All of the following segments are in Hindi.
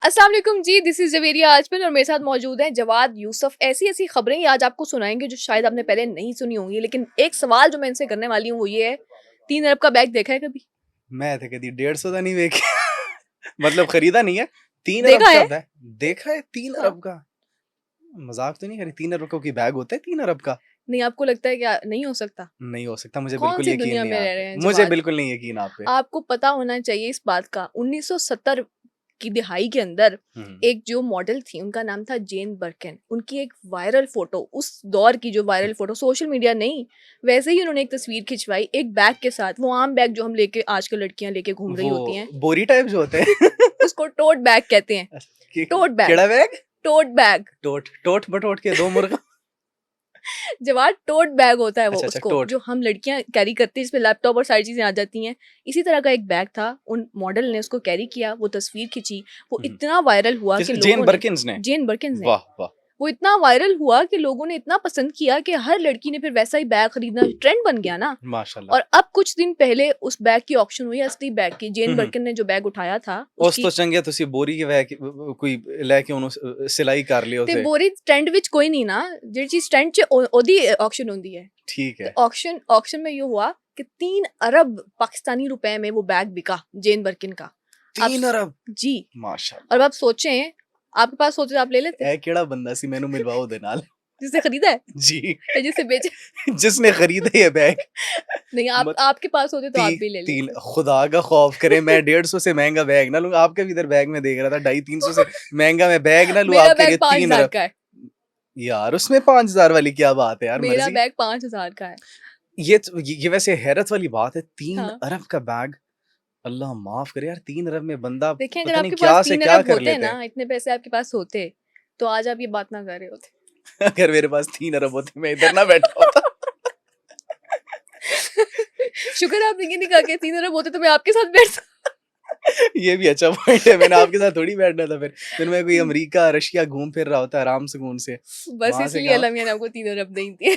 अस्सलाम वालेकुम जी, दिस इज जवेरिया आजमल और मेरे साथ मौजूद हैं जवाद यूसुफ। ऐसी ऐसी खबरें ही आज आपको सुनाएंगे जो शायद आपने पहले नहीं सुनी होंगी। लेकिन एक सवाल जो मैं इनसे करने वाली हूँ वो ये है, 3 अरब का बैग देखा है कभी? मैं तो कभी 150 का नहीं देखे मतलब खरीदा नहीं है। 3 अरब देखा का है? बैग देखा है? तीन हाँ। अरब का मजाक तो नहीं करी? 3 अरब का कोई बैग होता है 3 अरब का? नहीं, आपको लगता है क्या नहीं हो सकता? नहीं हो सकता, मुझे कौन बिल्कुल सी यकीन दुनिया नहीं में आप रह पे, रहे हैं मुझे जवाद? बिल्कुल नहीं यकीन आप पे। आपको पता होना चाहिए इस बात का, 1970 की दिहाई के अंदर हम्म। एक जो मॉडल थी उनका नाम था जेन बर्किन। उनकी एक वायरल फोटो, उस दौर की जो वायरल फोटो, सोशल मीडिया नहीं वैसे ही उन्होंने एक तस्वीर खिंचवाई एक बैग के साथ। वो आम बैग जो हम लेके आजकल लड़कियां लेके घूम रही वो होती हैं, बोरी टाइप जो होते हैं उसको टोट बैग कहते हैं। टोट बैग, केड़ा bag? Tote bag. Tote tote बटोट के दो मुर्गा जवाब टोट बैग होता है वो, अच्छा अच्छा, उसको टोट। जो हम लड़कियां कैरी करती हैं, इसमें लैपटॉप और सारी चीजें आ जाती हैं। इसी तरह का एक बैग था, उन मॉडल ने उसको कैरी किया, वो तस्वीर खिंची, वो हम्म। इतना वायरल हुआ कि किसने? जेन लोगों ने, बर्किन्स ने? जेन बर्किन्स ने, वाह वाह। वो इतना वायरल हुआ कि लोगों ने इतना पसंद किया कि हर लड़की ने फिर वैसा ही बैग खरीदना ट्रेंड बन गया ना। माशाल्लाह। और अब कुछ दिन पहले उस बैग की ऑक्शन हुई, असली बैग की। जेन हम्म। बर्किन ने जो बैग उठाया था उस तो उसकी चंगे तुसी बोरी के बैग कोई लेके उन्होंने सिलाई कर लिया ते उसे। बोरी ट्रेंड विच कोई नहीं ना, ਜਿਹੜੀ ਚੀਜ਼ ट्रेंड ਚ ਉਹਦੀ ऑक्शन ਹੁੰਦੀ है। ठीक तो है। ऑक्शन ऑक्शन में ये हुआ कि 3 अरब पाकिस्तानी रुपए में वो बैग बिका, जेन बर्किन का। आप 3 अरब? जी, माशाल्लाह। और अब आप सोचें, आपके पास होते तो आप ले लेते? ए केड़ा बंदा सी मैनू मिलवाओ दे नाल जिसने खरीदा है जी या जिसने बेचा? जिसने खरीदा ये बैग। नहीं, आप मत आपके पास होते तो ती, आप भी ले तीन लेते। खुदा का खौफ करे मैं 150 से महंगा बैग ना लूं। आपके भी इधर बैग में देख रहा था 250-300 से महंगा मैं बैग ना लूं। मेरा आप कह रहे बैग हो पांच तीन हजार अरब का है। यार उसमें 5,000 वाली क्या बात है यार, मेरा मर्जी। बैग 5,000 का है। ये वैसे हैरत वाली बात है, तीन हाँ, अरब का बैग। अल्लाह माफ करे यार, 3 अरब में बंदा देखें, अगर पता नहीं आपके पास क्या से तीन क्या अरब कर होते हैं लेते ना, हैं इतने पैसे आपके पास होते तो आज आप ये बात ना कर रहे होते। अगर मेरे पास 3 अरब होते मैं इधर ना बैठा होता शुक्र है आपने ये नहीं कहा कि 3 अरब होते तो मैं आपके साथ बैठता। ये भी अच्छा पॉइंट है, मैंने आपके साथ थोड़ी बैठना था। फिर मैं कोई अमेरिका रशिया घूम फिर रहा होता आराम सुकून से। बस वहां से इसलिए कहा अल्लाह मियां ने आपको 3 अरब नहीं दिए।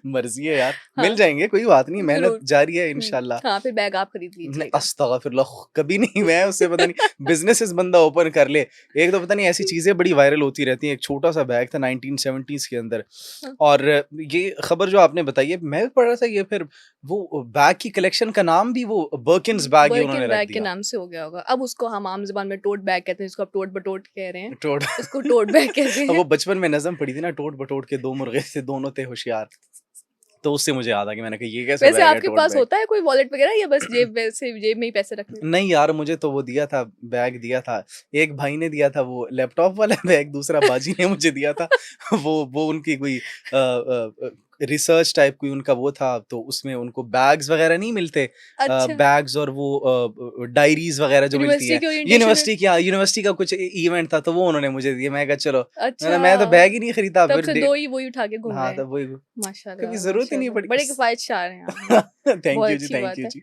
मर्जी है यार, हाँ, मिल जाएंगे, कोई बात नहीं, मेहनत जरूर। जारी है इंशाल्लाह। हाँ, फिर बैग आप खरीद नहीं लीजिएगा। अस्तगफिरुल्लाह, कभी नहीं। मैं उससे पता नहीं बिजनेसेस बंदा ओपन कर ले। एक तो पता नहीं ऐसी चीजें बड़ी वायरल होती रहती हैं। एक छोटा सा बैग था 1970s के अंदर, हाँ, और ये खबर जो आपने बताई है मैं भी पढ़ रहा था, ये फिर वो बैग की कलेक्शन का नाम भी वो बर्किन्स बैग ही उन्होंने बर्किन रख बैग के दिया। नाम से हो गया होगा। अब उसको हम आम ज़बान में टोट बैग कहते हैं, जिसको आप टोट बटोट कह रहे हैं, टोट उसको टोट बैग कहते अब हैं। वो बचपन में नज़म पढ़ी थी ना, टोट बटोट के दो मुर्गे थे दोनों थे होशियार। तो उससे मुझे याद आ गया, मैंने कहा ये कैसे वैसे बैग है आपके टोट पास बैग। होता है कोई वॉलेट वगैरह या बस जेब में ही पैसे रखने होते हैं? नहीं यार, मुझे तो वो दिया था, बैग दिया था। एक भाई ने दिया था वो लैपटॉप वाला बैग, दूसरा बाजी ने मुझे दिया था वो उनकी कोई रिसर्च टाइप कोई उनका वो था, तो उसमें उनको बैग्स वगैरह नहीं मिलते। अच्छा, बैग्स और वो डायरीज वगैरह जो मिलती यूनिवर्सिटी हैं के ओरिएंटेशन में? यूनिवर्सिटी का कुछ इवेंट था, तो वो उन्होंने मुझे दिया। मैं कहा चलो, अच्छा, मैं तो बैग ही नहीं खरीदा तब फिर से 2 ही वही उठा के घूम रहे हाँ हैं। तब वही, कभी माशाल्लाह, जरूरत ही नहीं माशाल्लाह। पड़ी। बड़े किफ़ायतशार हैं आप। थैंक बहुत यू जी, अच्छी थैंक बात यू है। जी।